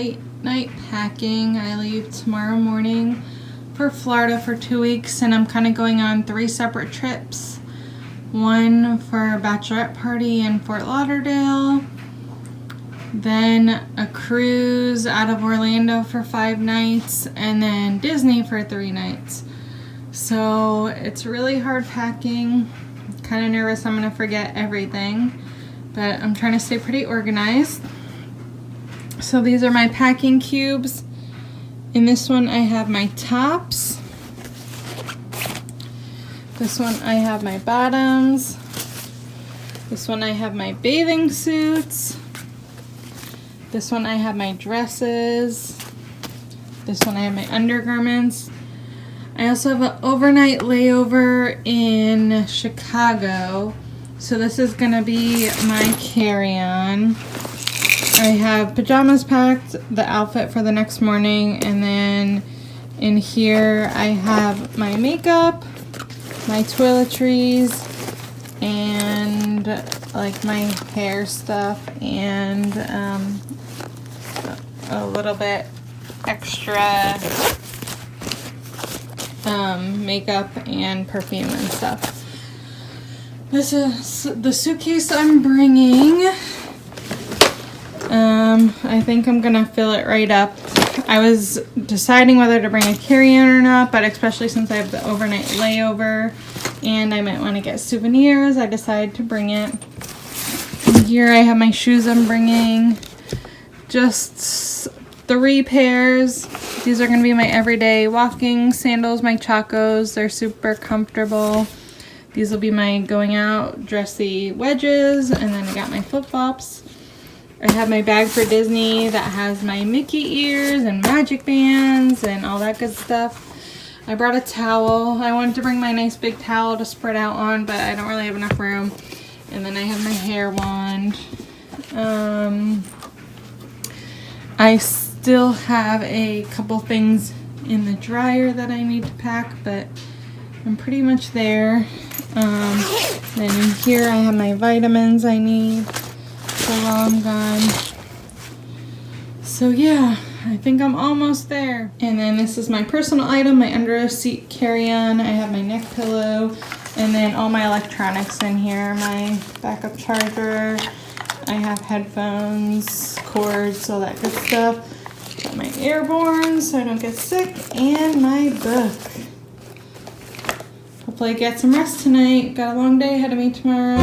late night packing. I leave tomorrow morning for Florida for 2 weeks, and I'm kind of going on 3 separate trips. One for a bachelorette party in Fort Lauderdale, then a cruise out of Orlando for 5 nights, and then Disney for 3 nights. So it's really hard packing. Kind of nervous I'm going to forget everything, but I'm trying to stay pretty organized. So these are my packing cubes. In this one I have my tops. This one I have my bottoms. This one I have my bathing suits. This one I have my dresses. This one I have my undergarments. I also have an overnight layover in Chicago. So this is gonna be my carry-on. I have pajamas packed, the outfit for the next morning, and then in here I have my makeup, my toiletries, and like my hair stuff, and a little bit extra makeup and perfume and stuff. This is the suitcase I'm bringing. I think I'm gonna fill it right up. I was deciding whether to bring a carry-on or not, but especially since I have the overnight layover and I might want to get souvenirs, I decided to bring it. And here I have my shoes I'm bringing. Just 3 pairs. These are going to be my everyday walking sandals, my Chacos. They're super comfortable. These will be my going out dressy wedges, and then I got my flip-flops. I have my bag for Disney that has my Mickey ears and magic bands and all that good stuff. I brought a towel. I wanted to bring my nice big towel to spread out on, but I don't really have enough room. And then I have my hair wand. I still have a couple things in the dryer that I need to pack, but I'm pretty much there. Then in here I have my vitamins I need for while I'm gone. So yeah, I think I'm almost there. And then this is my personal item, my under seat carry-on. I have my neck pillow, and then all my electronics in here. My backup charger. I have headphones, cords, all that good stuff. Got my airborne so I don't get sick, and my book. Hopefully I get some rest tonight. Got a long day ahead of me tomorrow.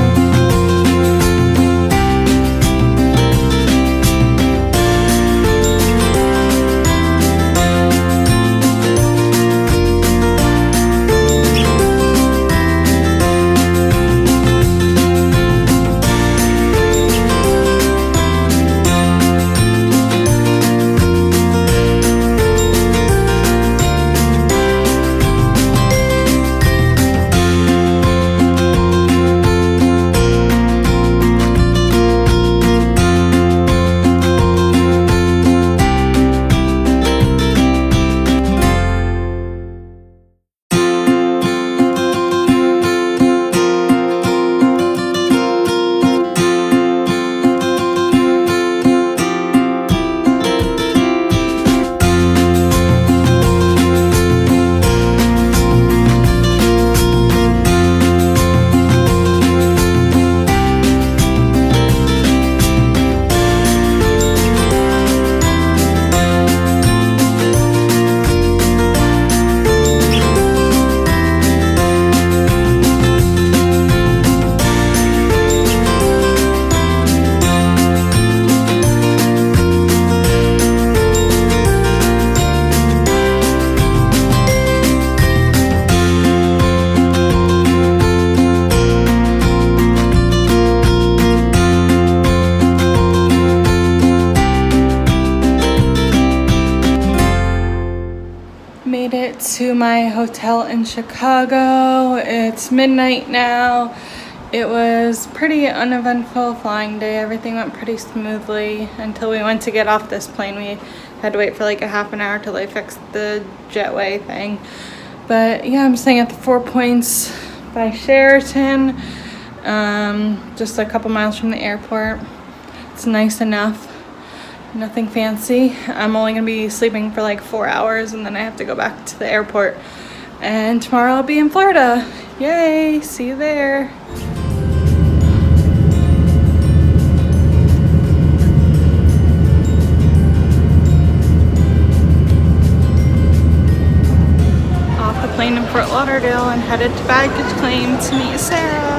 Made it to my hotel in Chicago. It's midnight now. It was pretty uneventful flying day. Everything went pretty smoothly until we went to get off this plane. We had to wait for like a half an hour till they fixed the jetway thing. But yeah, I'm staying at the 4 Points by Sheraton, just a couple miles from the airport. It's nice enough. Nothing fancy. I'm only gonna be sleeping for like 4 hours and then I have to go back to the airport. And tomorrow I'll be in Florida. Yay, see you there. Off the plane in Fort Lauderdale and headed to baggage claim to meet Sarah.